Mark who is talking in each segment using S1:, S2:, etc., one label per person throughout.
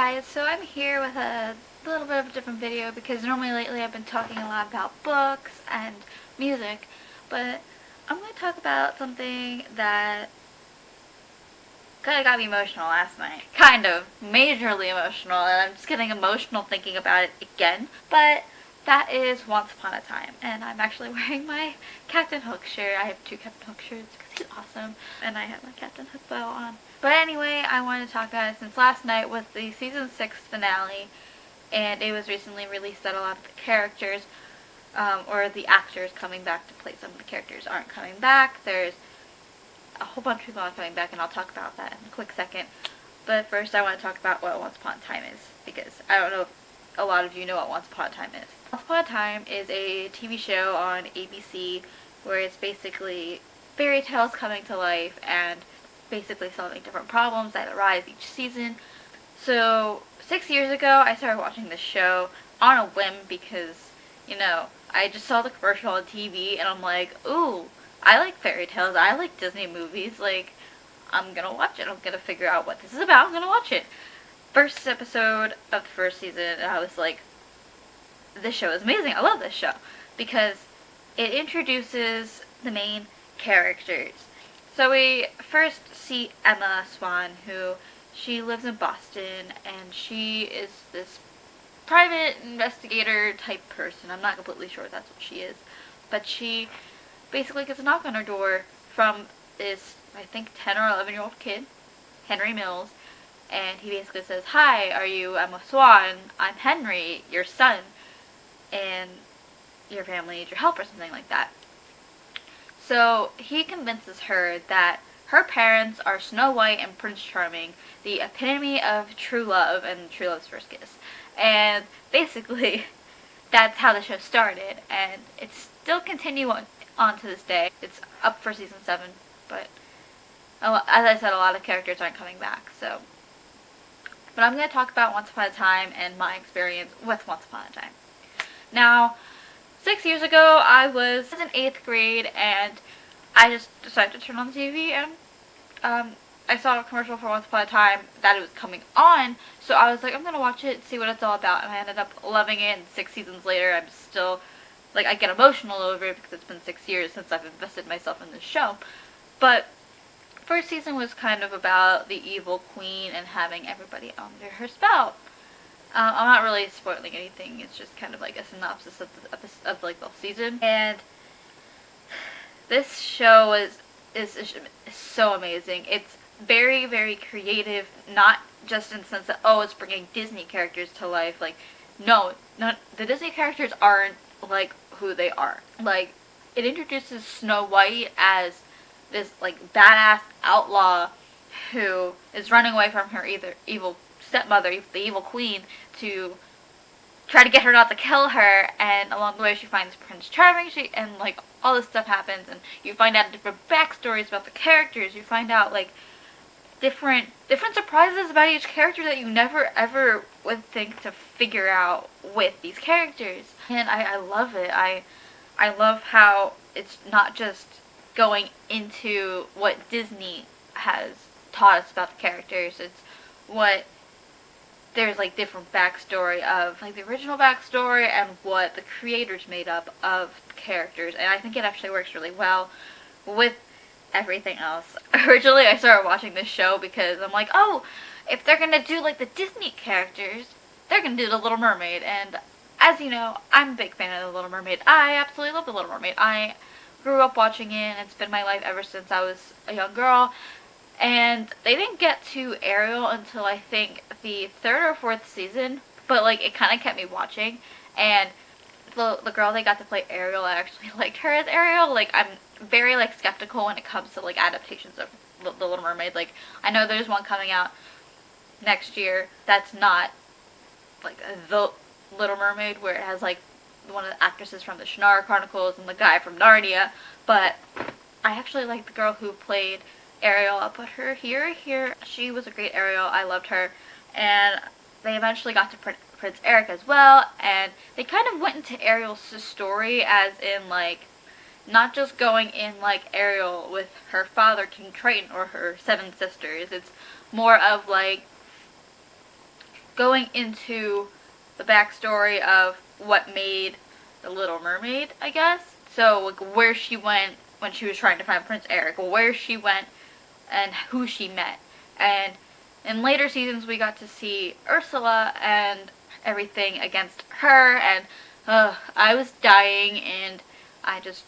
S1: guys, so I'm here with a little bit of a different video because normally lately I've been talking a lot about books and music, but I'm going to talk about something that kind of got me emotional last night. Kind of. Majorly emotional, and I'm just getting emotional thinking about it again, but that is Once Upon a Time, and I'm actually wearing my Captain Hook shirt. I have two Captain Hook shirts because he's awesome, and I have my Captain Hook bow on. But anyway, I wanted to talk about it since last night was the season 6 finale, and it was recently released that a lot of the characters, or the actors coming back to play some of the characters aren't coming back. There's a whole bunch of people not coming back, and I'll talk about that in a quick second. But first I want to talk about what Once Upon a Time is, because I don't know if a lot of you know what Once Upon a Time is. Once Upon a Time is a TV show on ABC where it's basically fairy tales coming to life and basically solving different problems that arise each season. So 6 years ago I started watching this show on a whim because, I just saw the commercial on TV and I'm like, ooh, I like fairy tales, I like Disney movies, like, I'm gonna watch it, I'm gonna figure out what this is about, I'm gonna watch it. First episode of the first season, and I was like, this show is amazing, I love this show, because it introduces the main characters. So we first see Emma Swan, who she lives in Boston, and she is this private investigator type person. I'm not completely sure that's what she is, but she basically gets a knock on her door from this, I think, 10 or 11-year-old kid, Henry Mills, and he basically says, "Hi, are you Emma Swan? I'm Henry, your son, and your family needs your help," or something like that. So he convinces her that her parents are Snow White and Prince Charming, the epitome of true love and true love's first kiss. And basically, that's how the show started, and it's still continuing on to this day. It's up for season 7, but as I said, a lot of characters aren't coming back, so. But I'm going to talk about Once Upon a Time and my experience with Once Upon a Time. Now, 6 years ago, I was in 8th grade, and I just decided to turn on the TV, and I saw a commercial for Once Upon a Time that it was coming on, so I was like, I'm gonna watch it, see what it's all about, and I ended up loving it, and 6 seasons later, I'm still, like, I get emotional over it because it's been 6 years since I've invested myself in this show. But first season was kind of about the evil queen and having everybody under her spell. I'm not really spoiling anything, it's just kind of like a synopsis of the whole season. And this show is so amazing. It's very, very creative, not just in the sense that, oh, it's bringing Disney characters to life. Like, no, the Disney characters aren't like who they are. Like, it introduces Snow White as this, like, badass outlaw who is running away from her evil stepmother, the evil queen, to try to get her not to kill her, and along the way she finds Prince Charming, and like all this stuff happens, and you find out different backstories about the characters, you find out like different surprises about each character that you never ever would think to figure out with these characters. And I love it. I love how it's not just going into what Disney has taught us about the characters, it's what there's like different backstory of like the original backstory and what the creators made up of the characters, and I think it actually works really well with everything else. Originally I started watching this show because I'm like, oh, if they're gonna do like the Disney characters, they're gonna do The Little Mermaid, and as you know, I'm a big fan of The Little Mermaid. I absolutely love The Little Mermaid. I grew up watching it, and it's been my life ever since I was a young girl. And they didn't get to Ariel until I think the 3rd or 4th season, but like it kind of kept me watching. And the girl they got to play Ariel, I actually liked her as Ariel. Like, I'm very like skeptical when it comes to like adaptations of The Little Mermaid. Like, I know there's one coming out next year that's not like The Little Mermaid, where it has like one of the actresses from the Shannara Chronicles and the guy from Narnia, but I actually like the girl who played Ariel. I'll put her here. She was a great Ariel. I loved her. And they eventually got to Prince Eric as well, and they kind of went into Ariel's story as in like not just going in like Ariel with her father King Triton or her 7 sisters. It's more of like going into the backstory of what made the Little Mermaid, I guess. So like where she went when she was trying to find Prince Eric, where she went and who she met. And in later seasons we got to see Ursula and everything against her, and I was dying, and I just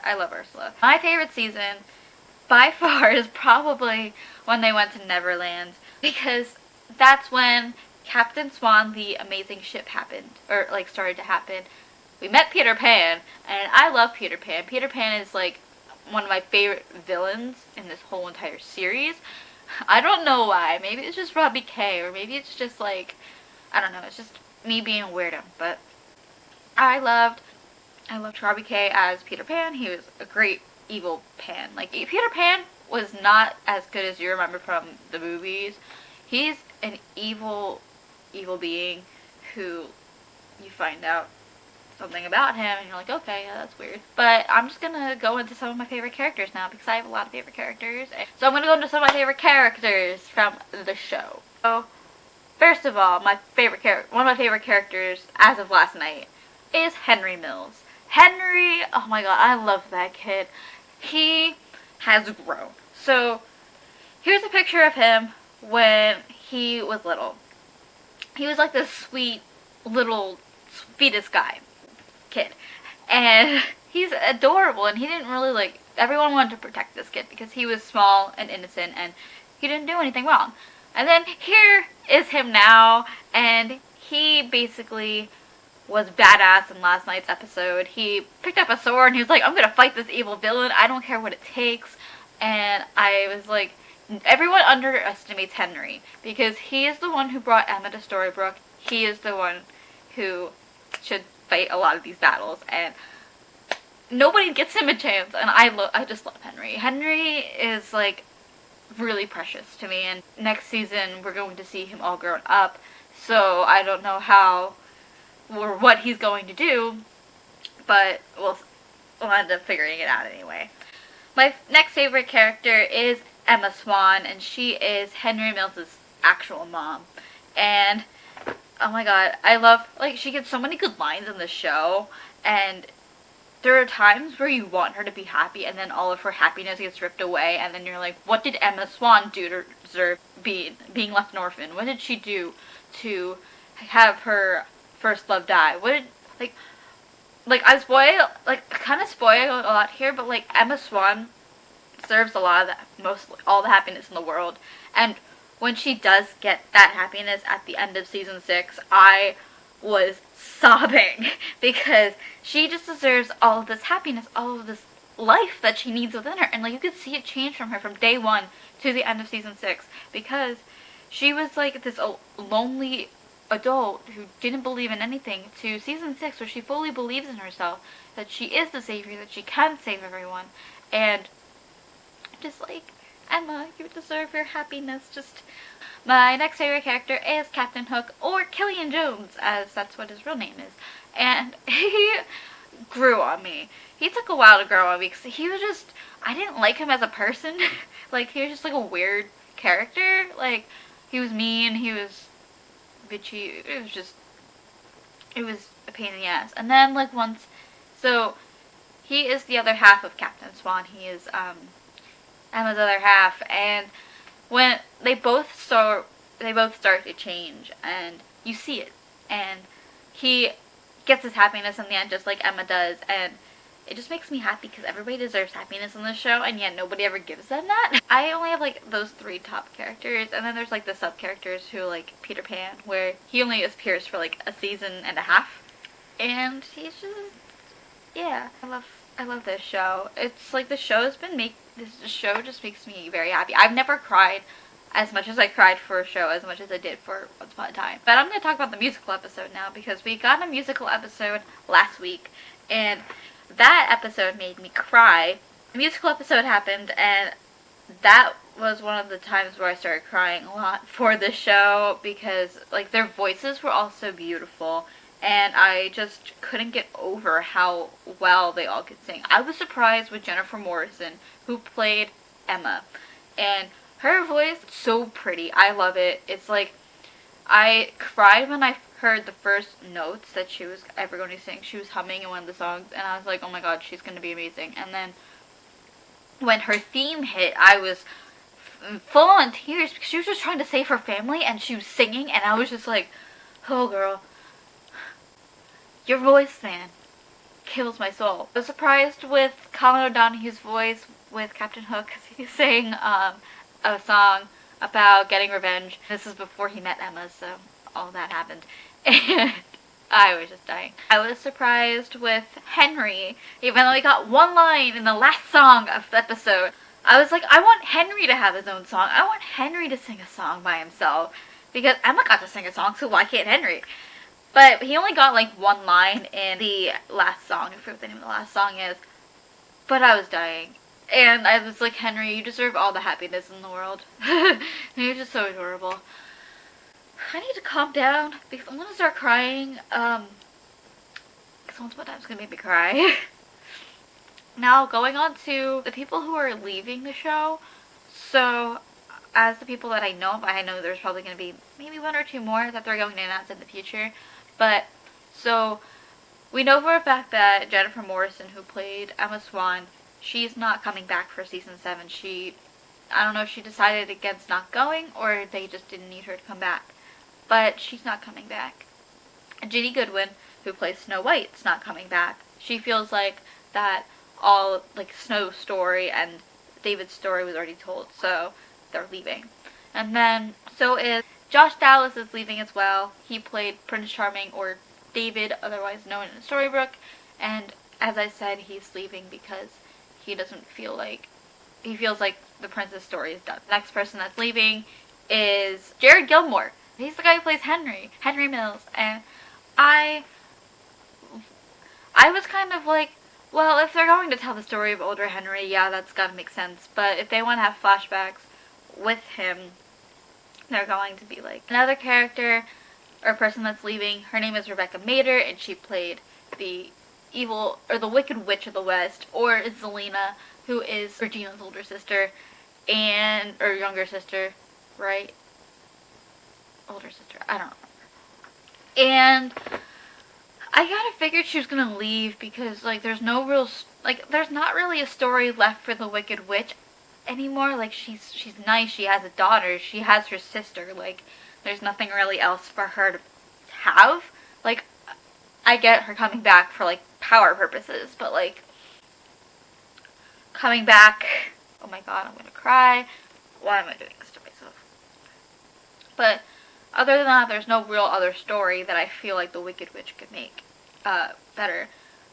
S1: I love Ursula. My favorite season by far is probably when they went to Neverland, because that's when Captain Swan, the amazing ship, happened, or like started to happen. We met Peter Pan, and I love Peter Pan. Peter Pan is like one of my favorite villains in this whole entire series. I don't know why. Maybe it's just Robbie Kay, or maybe it's just like, I don't know, it's just me being a weirdo. But I loved Robbie Kay as Peter Pan. He was a great evil Pan. Like, Peter Pan was not as good as you remember from the movies. He's an evil being who you find out something about him and you're like, okay, yeah, that's weird. But I'm just gonna go into some of my favorite characters now, because I have a lot of favorite characters. So I'm gonna go into some of my favorite characters from the show. So first of all, one of my favorite characters as of last night is Henry Mills. Henry, oh my god, I love that kid. He has grown. So here's a picture of him when he was little. He was like this sweet little sweetest kid, and he's adorable, and he didn't really like, everyone wanted to protect this kid because he was small and innocent and he didn't do anything wrong. And then here is him now, and he basically was badass in last night's episode. He picked up a sword and he was like, I'm gonna fight this evil villain, I don't care what it takes. And I was like, everyone underestimates Henry, because he is the one who brought Emma to Storybrooke. He is the one who should fight a lot of these battles, and nobody gets him a chance, and I just love Henry. Henry is like really precious to me, and next season we're going to see him all grown up, so I don't know how or what he's going to do, but we'll end up figuring it out anyway. My next favorite character is Emma Swan, and she is Henry Mills' actual mom. And oh my god, I love, like, she gets so many good lines in the show, and there are times where you want her to be happy, and then all of her happiness gets ripped away, and then you're like, what did Emma Swan do to deserve being left an orphan? What did she do to have her first love die? What did, like I kind of spoil a lot here, but like Emma Swan deserves a lot of all the happiness in the world, and when she does get that happiness at the end of season 6, I was sobbing, because she just deserves all of this happiness, all of this life that she needs within her. And like, you could see it change from her from day 1 to the end of season 6, because she was like this lonely adult who didn't believe in anything, to season 6 where she fully believes in herself, that she is the savior, that she can save everyone. And just like, Emma, you deserve your happiness. Just, my next favorite character is Captain Hook, or Killian Jones, as that's what his real name is. And he grew on me. He took a while to grow on me, because he was just, I didn't like him as a person. Like, he was just like a weird character. Like, he was mean, he was bitchy, it was a pain in the ass. And then, like, so, he is the other half of Captain Swan. He is, Emma's other half, and when they both start to change, and you see it, and he gets his happiness in the end just like Emma does, and it just makes me happy, because everybody deserves happiness in this show, and yet nobody ever gives them that. I only have like those 3 top characters, and then there's like the sub characters who, like Peter Pan, where he only appears for like a season and a half, and he's just, yeah, I love this show. It's like this show just makes me very happy. I've never cried as much as I cried for a show, as much as I did for Once Upon a Time. But I'm going to talk about the musical episode now, because we got a musical episode last week, and that episode made me cry. The musical episode happened, and that was one of the times where I started crying a lot for the show, because like their voices were all so beautiful, and I just couldn't get over how well they all could sing. I was surprised with Jennifer Morrison, who played Emma, and her voice is so pretty. I love it. It's like I cried when I heard the first notes that she was ever going to sing. She was humming in one of the songs, and I was like, oh my god, she's going to be amazing. And then when her theme hit, I was full on tears because she was just trying to save her family, and she was singing, and I was just like, oh girl, your voice, man, kills my soul. I was surprised with Colin O'Donoghue's voice with Captain Hook because he sang a song about getting revenge. This is before he met Emma, so all that happened. And I was just dying. I was surprised with Henry, even though he got one line in the last song of the episode. I was like, I want Henry to have his own song. I want Henry to sing a song by himself. Because Emma got to sing a song, so why can't Henry? But he only got like one line in the last song. I forget what the name of the last song is. But I was dying. And I was like, Henry, you deserve all the happiness in the world. You're just so adorable. I need to calm down because I'm going to start crying. Because once upon a time it's going to make me cry. Now, going on to the people who are leaving the show. So, as the people that I know there's probably going to be maybe one or two more that they're going to announce in the future. But, so, we know for a fact that Jennifer Morrison, who played Emma Swan, she's not coming back for season 7. I don't know if she decided against not going or they just didn't need her to come back. But she's not coming back. And Ginny Goodwin, who plays Snow White, is not coming back. She feels like that all, like, Snow's story and David's story was already told, so they're leaving. And then, so is Josh Dallas is leaving as well. He played Prince Charming, or David, otherwise known in Storybrooke. And as I said, he's leaving because he doesn't feel like, he feels like the prince's story is done. The next person that's leaving is Jared Gilmore. He's the guy who plays Henry Mills. And I was kind of like, well, if they're going to tell the story of older Henry, yeah, that's gotta make sense. But if they want to have flashbacks with him, they're going to be like another character or person that's leaving. Her name is Rebecca Mader, and she played the evil, or the Wicked Witch of the West, or Zelena, who is Regina's older sister, or younger sister, right? Older sister, I don't remember. And I kind of figured she was gonna leave because, like, there's no real, like, there's not really a story left for the Wicked Witch anymore. Like, she's nice, she has a daughter, she has her sister, like, there's nothing really else for her to have. Like, I get her coming back for, like, power purposes, but, like, coming back, oh my god, I'm gonna cry. Why am I doing this to myself? But other than that, there's no real other story that I feel like the Wicked Witch could make better,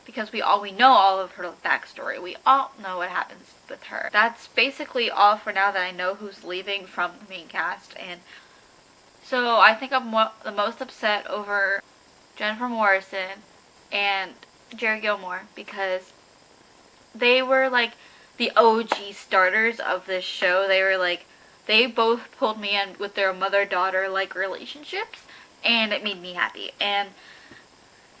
S1: because we know all of her backstory. We all know what happens with her. That's basically all for now that I know who's leaving from the main cast. And so I think I'm the most upset over Jennifer Morrison and Jared Gilmore, because they were like the OG starters of this show. They were like, they both pulled me in with their mother-daughter like relationships, and it made me happy. And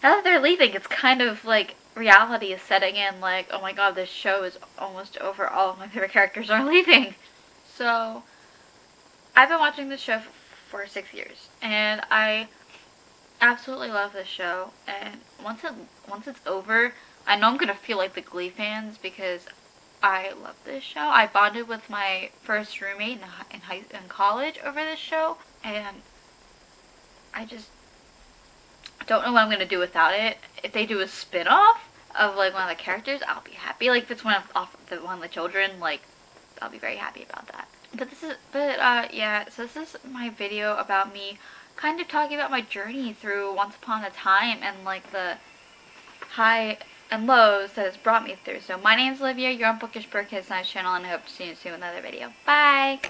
S1: now that they're leaving, it's kind of like reality is setting in, like, oh my god, this show is almost over. All of my favorite characters are leaving. So I've been watching this show for 6 years, and I absolutely love this show. And once it's over, I know I'm gonna feel like the Glee fans because I love this show. I bonded with my first roommate in college over this show, and I just don't know what I'm gonna do without it. If they do a spin-off of like one of the characters, I'll be happy. Like if it's one of the children, like I'll be very happy about that. Yeah, so this is my video about me kind of talking about my journey through Once Upon a Time and like the high and lows that has brought me through. So my name's Olivia, you're on Bookish Burkhead's Nice channel, and I hope to see you soon with another video. Bye!